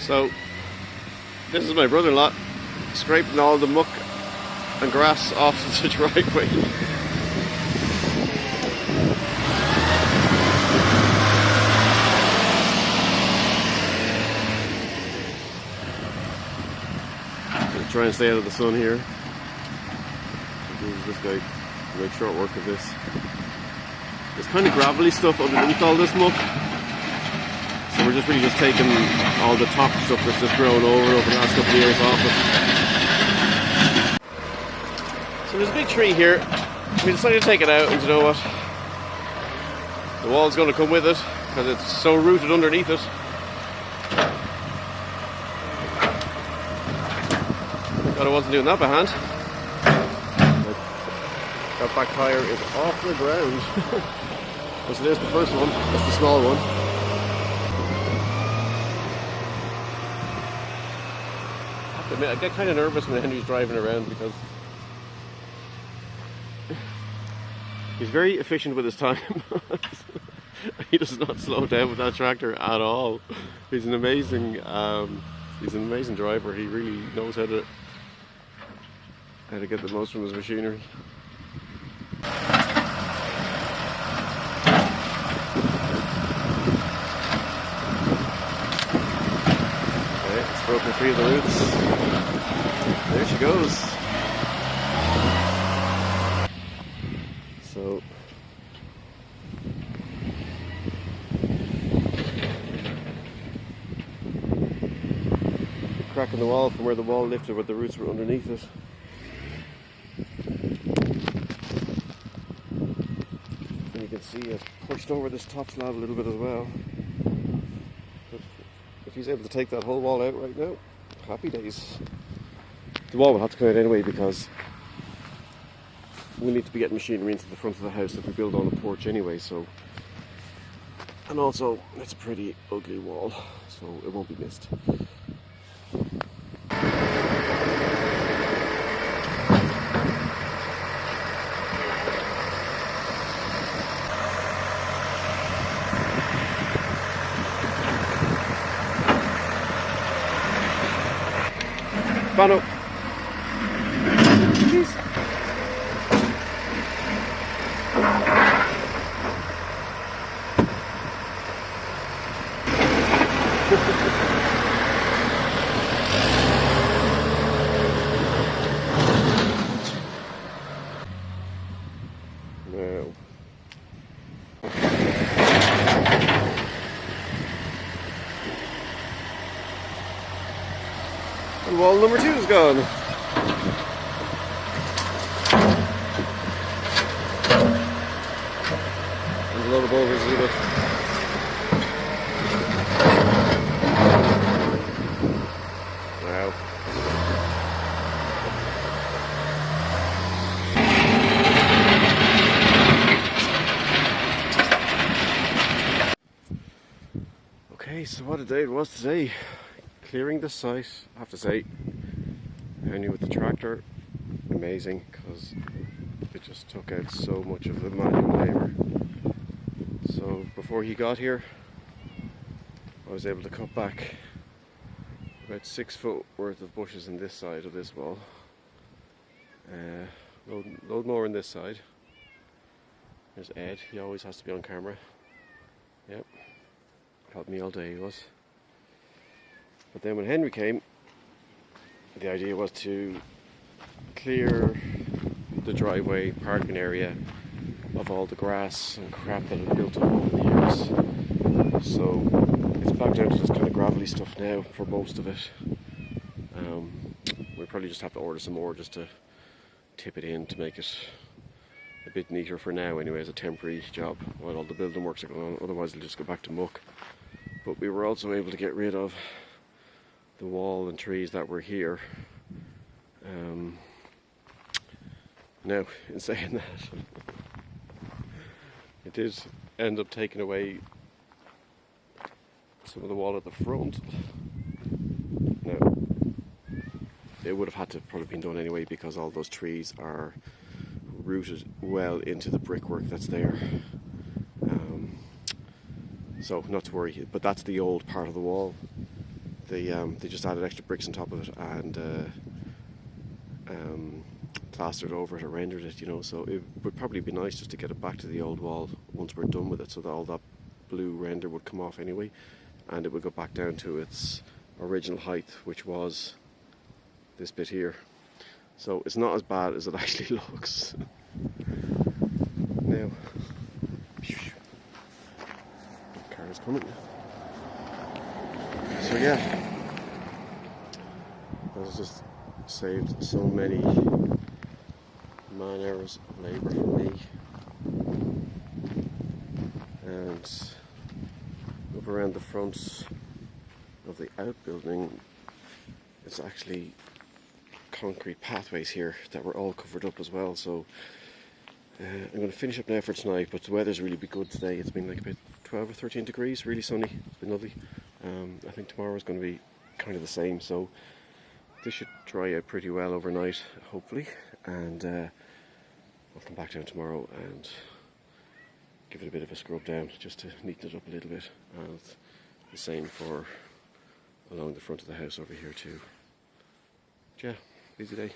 So this is my brother-in-law scraping all the muck and grass off the driveway. I'll try and stay out of the sun here. This guy made short work of this. There's kind of gravelly stuff underneath all this muck. So we're just really taking all the top stuff that's just grown over the last couple of years off it. So there's a big tree here. We decided to take it out, and you know what? The wall's going to come with it because it's so rooted underneath it. Thought I wasn't doing that by hand. That back tyre is off the ground. So there's the first one. That's the small one. I get kind of nervous when Henry's driving around because he's very efficient with his time. He does not slow down with that tractor at all. He's an amazing driver. He really knows how to get the most from his machinery. It's broken free of the roots. There she goes. So crack in the wall from where the wall lifted, where the roots were underneath it. And you can see it pushed over this top slab a little bit as well. If he's able to take that whole wall out right now, happy days. The wall will have to come out anyway because we need to be getting machinery into the front of the house that we build on the porch anyway, so. And also, it's a pretty ugly wall, so it won't be missed. Bono. Please. No. And wall number 2 is gone. And a lot of boulders with it. Wow. Okay, so what a day it was today. Clearing the site, I have to say, Henry with the tractor, amazing, because it just took out so much of the manual labour. So before he got here, I was able to cut back about 6 foot worth of bushes on this side of this wall. Load more on this side. There's Ed, he always has to be on camera. Yep, helped me all day he was. But then when Henry came, the idea was to clear the driveway parking area of all the grass and crap that had built up over the years. So it's back down to just kind of gravelly stuff now for most of it. We'll probably just have to order some more just to tip it in to make it a bit neater for now anyway, as a temporary job while all the building works are going on. Otherwise it'll just go back to muck. But we were also able to get rid of the wall and trees that were here. Now, in saying that, it did end up taking away some of the wall at the front. Now, it would have had to probably been done anyway because all those trees are rooted well into the brickwork that's there. So not to worry, but that's the old part of the wall. they just added extra bricks on top of it and plastered over it or rendered it, you know. So it would probably be nice just to get it back to the old wall once we're done with it, so that all that blue render would come off anyway, and it would go back down to its original height, which was this bit here. So it's not as bad as it actually looks. Now, the car is coming. So yeah, that has just saved so many man hours of labour for me. And up around the front of the outbuilding, it's actually concrete pathways here that were all covered up as well. So I'm going to finish up now for tonight, but the weather's really been good today. It's been like about 12 or 13 degrees, really sunny. It's been lovely. I think tomorrow is going to be kind of the same, so this should dry out pretty well overnight, hopefully, and I'll come back down tomorrow and give it a bit of a scrub down just to neaten it up a little bit, and the same for along the front of the house over here too. Yeah, busy day.